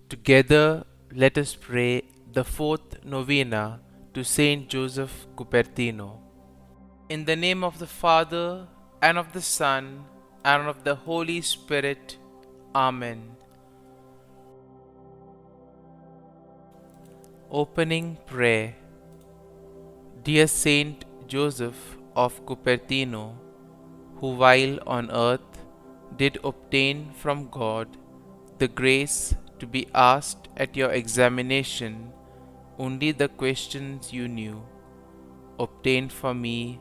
Together, let us pray the fourth novena to St Joseph Cupertino. In the name of the Father, and of the Son, and of the Holy Spirit. Amen. Opening Prayer. Dear Saint Joseph of Cupertino, who while on earth did obtain from God the grace to be asked at your examination only the questions you knew, obtain for me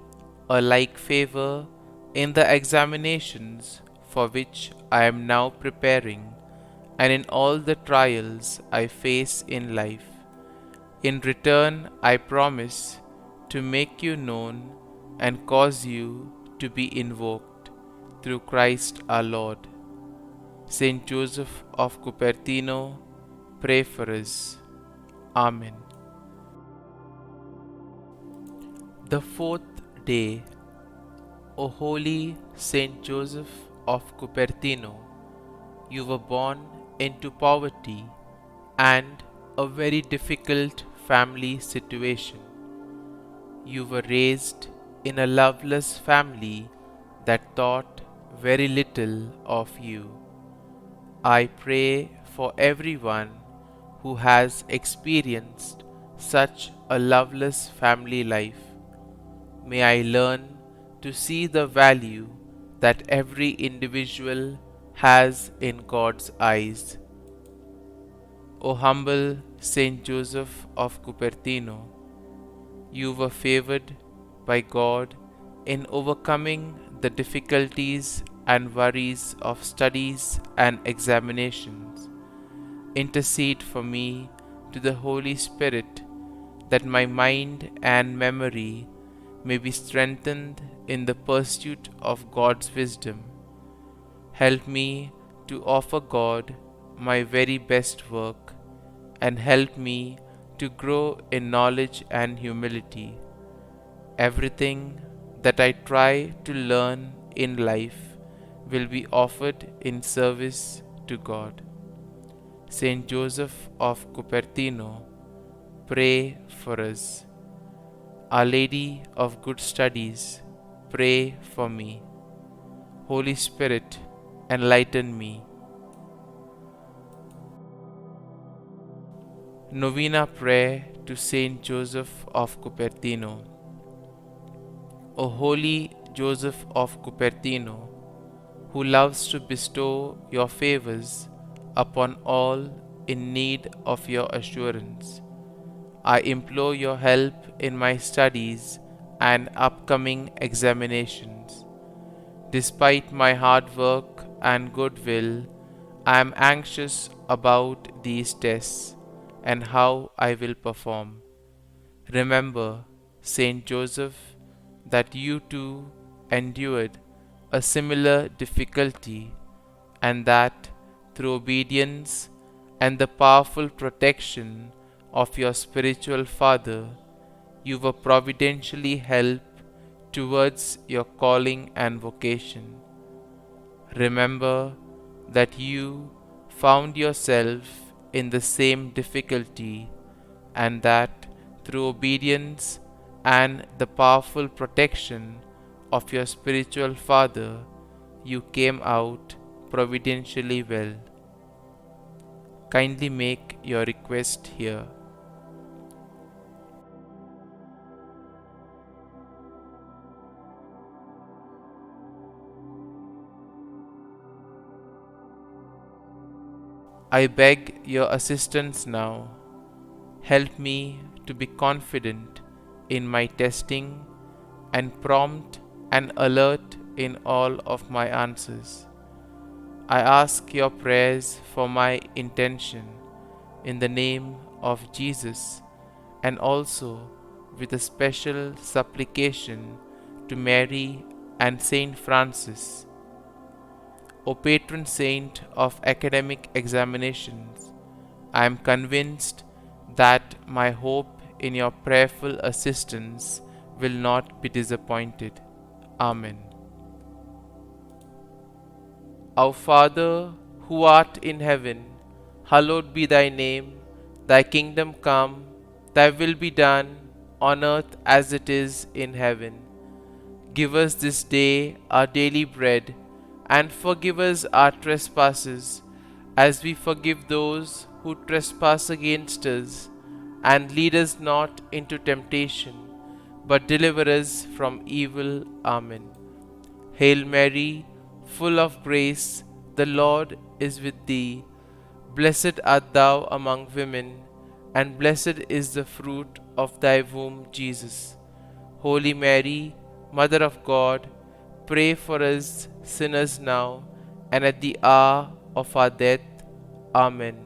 a like favor in the examinations for which I am now preparing, and in all the trials I face in life. In return, I promise to make you known and cause you to be invoked through Christ our Lord. St Joseph of Cupertino, pray for us. Amen. The fourth day. O holy St Joseph of Cupertino, you were born into poverty and a very difficult family situation. You were raised in a loveless family that thought very little of you. I pray for everyone who has experienced such a loveless family life. May I learn to see the value that every individual has in God's eyes. O humble Saint Joseph of Cupertino, you were favored by God in overcoming the difficulties and worries of studies and examinations. Intercede for me to the Holy Spirit that my mind and memory may be strengthened in the pursuit of God's wisdom. Help me to offer God my very best work, and help me to grow in knowledge and humility. Everything that I try to learn in life will be offered in service to God. St Joseph of Cupertino, pray for us. Our Lady of Good Studies, pray for me. Holy Spirit, enlighten me. Novena Prayer to St Joseph of Cupertino. O holy Joseph of Cupertino, who loves to bestow your favors upon all in need of your assurance, I implore your help in my studies and upcoming examinations. Despite my hard work and goodwill, I am anxious about these tests and how I will perform. Remember, Saint Joseph, that you too endured a similar difficulty, and that through obedience and the powerful protection of your spiritual father, you were providentially helped towards your calling and vocation. Remember that you found yourself in the same difficulty, and that through obedience and the powerful protection of your spiritual father, you came out providentially well. Kindly make your request here. I beg your assistance now. Help me to be confident in my testing and prompt and alert in all of my answers. I ask your prayers for my intention in the name of Jesus, and also with a special supplication to Mary and Saint Francis. O patron saint of academic examinations, I am convinced that my hope in your prayerful assistance will not be disappointed. Amen. Our Father, who art in heaven, Hallowed be thy name, thy kingdom come, thy will be done, on earth as it is in heaven. Give us this day our daily bread, and forgive us our trespasses, as we forgive those who trespass against us. And lead us not into temptation, but deliver us from evil. Amen. Hail Mary, full of grace, the Lord is with thee. Blessed art thou among women, and blessed is the fruit of thy womb, Jesus. Holy Mary, Mother of God, pray for us sinners now and at the hour of our death. Amen.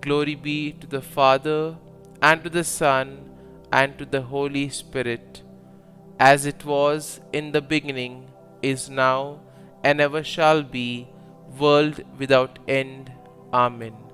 Glory be to the Father, and to the Son, and to the Holy Spirit, as it was in the beginning, is now, and ever shall be, world without end. Amen.